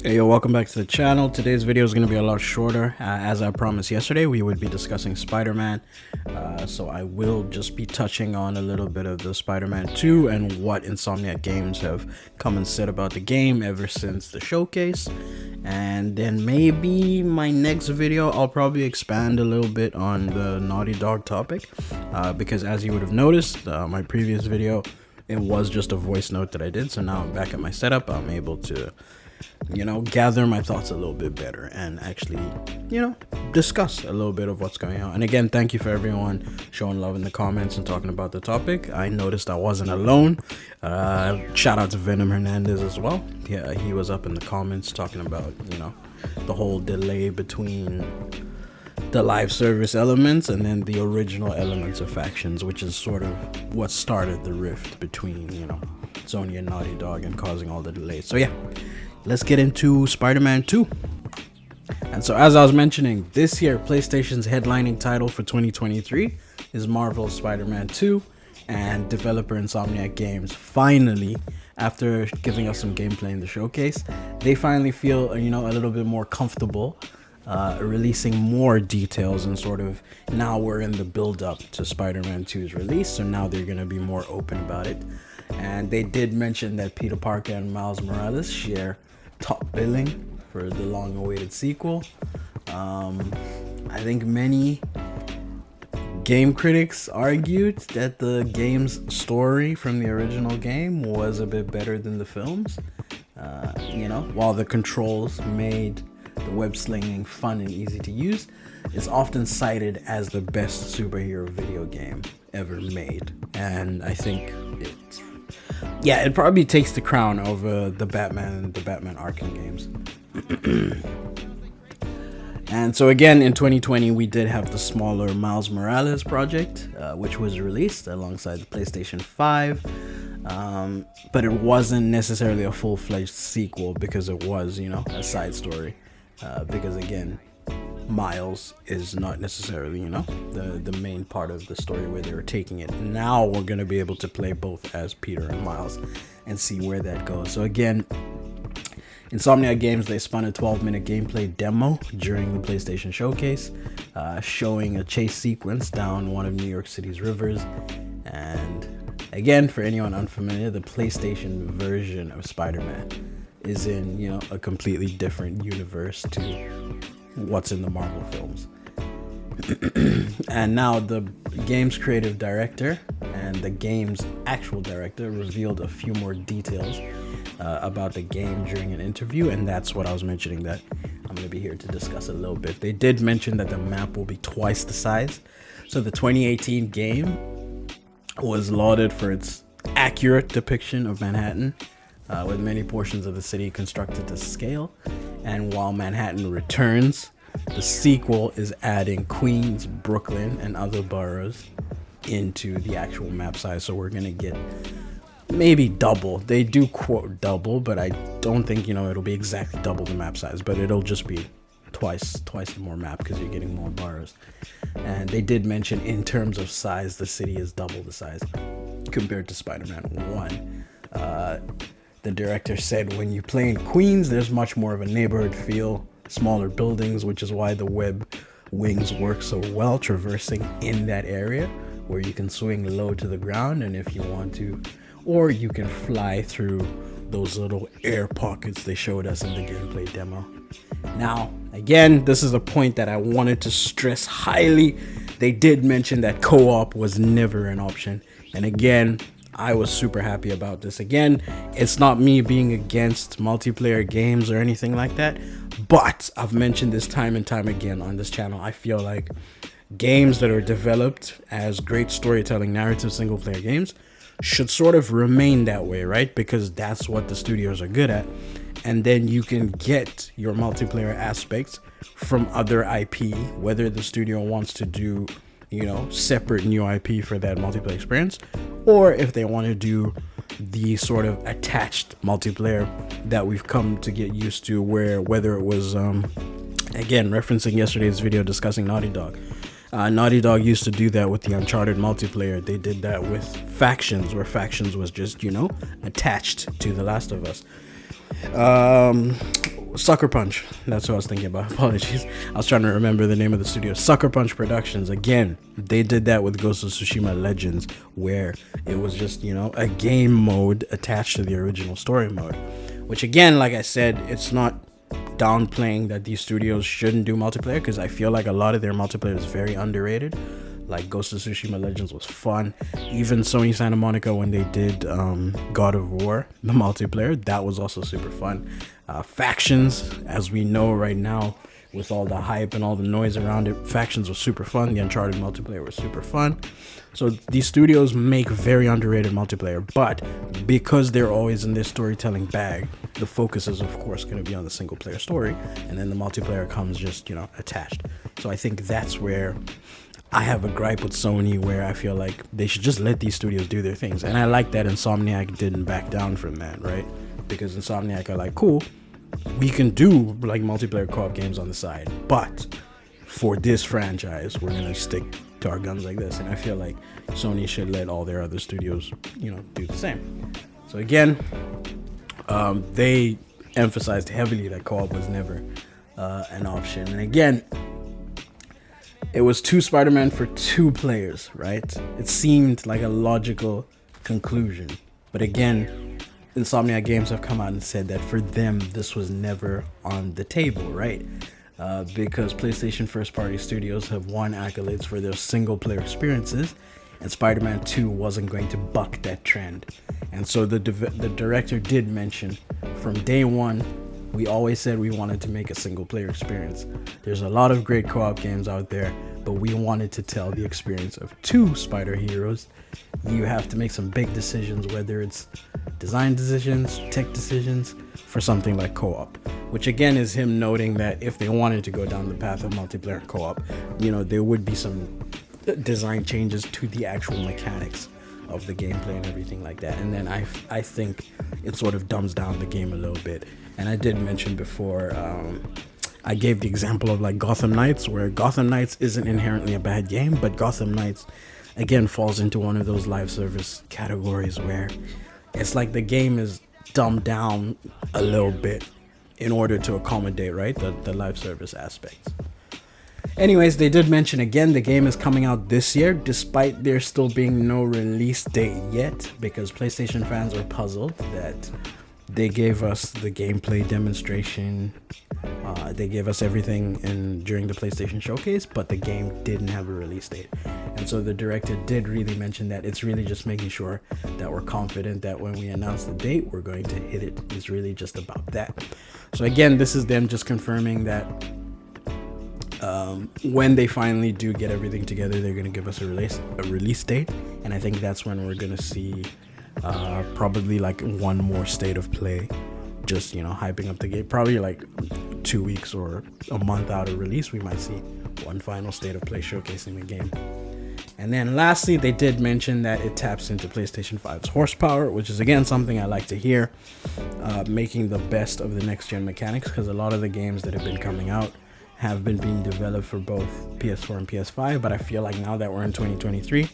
Hey yo, welcome back to the channel. Today's video is going to be a lot shorter. As I promised yesterday, we would be discussing Spider-Man. So I will just be touching on a little bit of the Spider-Man 2 and what Insomniac Games have come and said about the game ever since the showcase. And then maybe my next video, I'll probably expand a little bit on the Naughty Dog topic. Because as you would have noticed, my previous video, it was just a voice note that I did. So now I'm back at my setup. I'm able to gather my thoughts a little bit better and actually, discuss a little bit of what's going on. And again, thank you for everyone showing love in the comments and talking about the topic. I noticed I wasn't alone. Shout out to Venom Hernandez as well. Yeah, he was up in the comments talking about, the whole delay between the live service elements and then the original elements of factions, which is sort of what started the rift between, Sony and Naughty Dog and causing all the delays. So yeah, let's get into Spider-Man 2. And so as I was mentioning, this year PlayStation's headlining title for 2023 is Marvel's Spider-Man 2, and developer Insomniac Games finally, after giving us some gameplay in the showcase, they finally feel a little bit more comfortable releasing more details, and sort of now we're in the build-up to Spider-Man 2's release, so now they're going to be more open about it. And they did mention that Peter Parker and Miles Morales share top billing for the long-awaited sequel. I think many game critics argued that the game's story from the original game was a bit better than the films. While the controls made the web-slinging fun and easy to use, it's often cited as the best superhero video game ever made. And I think it probably takes the crown over the Batman Arkham games. And so again, in 2020, we did have the smaller Miles Morales project, which was released alongside the PlayStation 5. But it wasn't necessarily a full-fledged sequel because it was, a side story. Because again, Miles is not necessarily, the main part of the story where they were taking it. Now we're going to be able to play both as Peter and Miles and see where that goes. So again, Insomniac Games, they spun a 12-minute gameplay demo during the PlayStation showcase, showing a chase sequence down one of New York City's rivers. And again, for anyone unfamiliar, the PlayStation version of Spider-Man is in, a completely different universe to what's in the Marvel films. And now the game's creative director and the game's actual director revealed a few more details about the game during an interview, and that's what I was mentioning that I'm going to be here to discuss a little bit. They did mention that the map will be twice the size. So the 2018 game was lauded for its accurate depiction of Manhattan, with many portions of the city constructed to scale. And while Manhattan returns, the sequel is adding Queens, Brooklyn, and other boroughs into the actual map size. So we're gonna get maybe double. They do quote double, but I don't think it'll be exactly double the map size, but it'll just be twice the more map because you're getting more boroughs. And they did mention in terms of size, the city is double the size compared to Spider-Man 1. The director said when you play in Queens, there's much more of a neighborhood feel, smaller buildings, which is why the web wings work so well, traversing in that area where you can swing low to the ground, and if you want to, or you can fly through those little air pockets they showed us in the gameplay demo. Now, again, this is a point that I wanted to stress highly. They did mention that co-op was never an option, and again, I was super happy about this. Again, it's not me being against multiplayer games or anything like that, but I've mentioned this time and time again on this channel. I feel like games that are developed as great storytelling, narrative, single-player games should sort of remain that way, right? Because that's what the studios are good at. And then you can get your multiplayer aspects from other IP, whether the studio wants to do separate new IP for that multiplayer experience, or if they want to do the sort of attached multiplayer that we've come to get used to, where whether it was again referencing yesterday's video discussing Naughty Dog. Naughty Dog used to do that with the Uncharted multiplayer. They did that with Factions, where Factions was just attached to The Last of Us. Sucker Punch. That's what I was thinking about. Apologies. I was trying to remember the name of the studio. Sucker Punch Productions. Again, they did that with Ghost of Tsushima Legends, where it was just, you know, a game mode attached to the original story mode. Which again, like I said, it's not downplaying that these studios shouldn't do multiplayer, because I feel like a lot of their multiplayer is very underrated. Like Ghost of Tsushima Legends was fun. Even Sony Santa Monica, when they did God of War, the multiplayer, that was also super fun. Factions, as we know right now, with all the hype and all the noise around it, Factions was super fun. The Uncharted multiplayer was super fun. So these studios make very underrated multiplayer, but because they're always in this storytelling bag, the focus is of course going to be on the single player story, and then the multiplayer comes just, you know, attached. So I think that's where I have a gripe with Sony, where I feel like they should just let these studios do their things. And I like that Insomniac didn't back down from that, right? Because Insomniac are like, cool, we can do like multiplayer co-op games on the side, but for this franchise, we're gonna stick to our guns like this. And I feel like Sony should let all their other studios, you know, do the same. So again, they emphasized heavily that co-op was never an option. And again, it was 2 Spider-Man for 2 players, right? It seemed like a logical conclusion. But again, Insomniac Games have come out and said that for them, this was never on the table, right? Because PlayStation first-party studios have won accolades for their single-player experiences, and Spider-Man 2 wasn't going to buck that trend. And so the director did mention, from day one, we always said we wanted to make a single-player experience. There's a lot of great co-op games out there, but we wanted to tell the experience of 2 Spider heroes. You have to make some big decisions, whether it's design decisions, tech decisions, for something like co-op. Which again is him noting that if they wanted to go down the path of multiplayer co-op, you know, there would be some design changes to the actual mechanics of the gameplay and everything like that. And then I think it sort of dumbs down the game a little bit. And I did mention before, I gave the example of like Gotham Knights, where Gotham Knights isn't inherently a bad game, but Gotham Knights again falls into one of those live service categories where it's like the game is dumbed down a little bit in order to accommodate, right, the live service aspects. Anyways, they did mention again the game is coming out this year, despite there still being no release date yet, because PlayStation fans are puzzled that they gave us the gameplay demonstration, they gave us everything during the PlayStation showcase, but the game didn't have a release date. And so the director did really mention that it's really just making sure that we're confident that when we announce the date, we're going to hit it. It's really just about that. So again, this is them just confirming that when they finally do get everything together, they're going to give us a release date. And I think that's when we're going to see probably like one more state of play, just, you know, hyping up the game. Probably like 2 weeks or a month out of release, we might see one final state of play showcasing the game. And then lastly, they did mention that it taps into PlayStation 5's horsepower, which is again something I like to hear, making the best of the next gen mechanics, because a lot of the games that have been coming out have been being developed for both PS4 and PS5, but I feel like now that we're in 2023,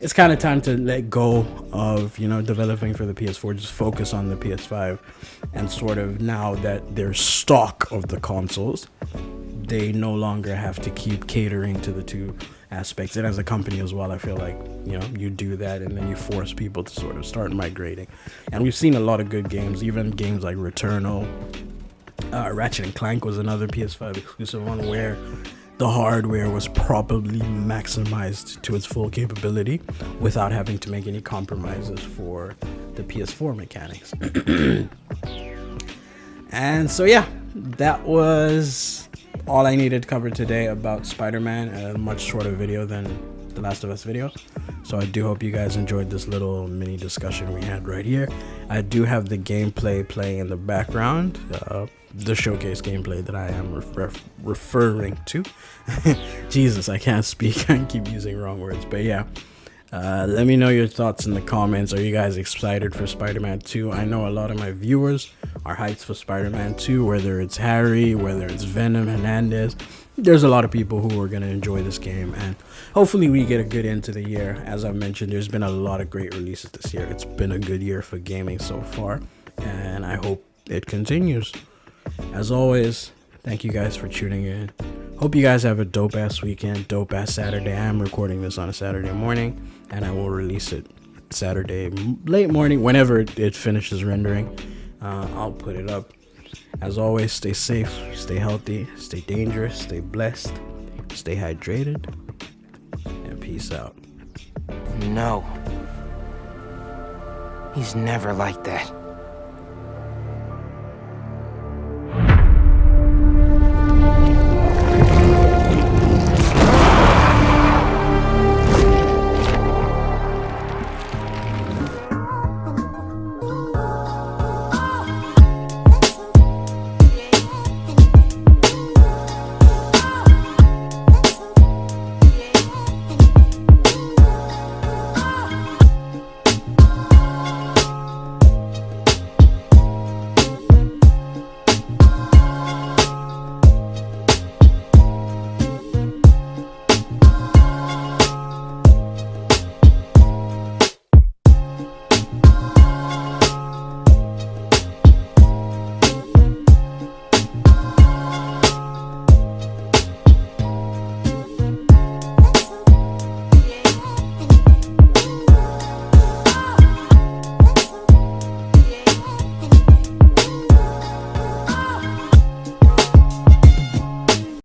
it's kind of time to let go of, you know, developing for the PS4, just focus on the PS5. And sort of now that there's stock of the consoles, they no longer have to keep catering to the 2 aspects. And as a company as well, I feel like, you know, you do that and then you force people to sort of start migrating. And we've seen a lot of good games, even games like Returnal. Ratchet and Clank was another PS5 exclusive one where the hardware was probably maximized to its full capability without having to make any compromises for the PS4 mechanics. And so yeah, that was all I needed to cover today about Spider-Man, a much shorter video than the Last of Us video. So I do hope you guys enjoyed this little mini discussion we had right here. I do have the gameplay playing in the background, the showcase gameplay that I am referring to. Jesus, I can't speak. I keep using wrong words, but yeah. Let me know your thoughts in the comments. Are you guys excited for Spider-Man 2? I know a lot of my viewers are hyped for Spider-Man 2, whether it's Harry, whether it's Venom, Hernandez. There's a lot of people who are going to enjoy this game, and hopefully we get a good end to the year. As I mentioned, there's been a lot of great releases this year. It's been a good year for gaming so far, and I hope it continues. As always, thank you guys for tuning in. Hope you guys have a dope ass weekend, dope ass Saturday. I am recording this on a Saturday morning, and I will release it Saturday late morning whenever it finishes rendering. I'll put it up. As always, stay safe, stay healthy, stay dangerous, stay blessed, stay hydrated, and peace out. No. He's never like that.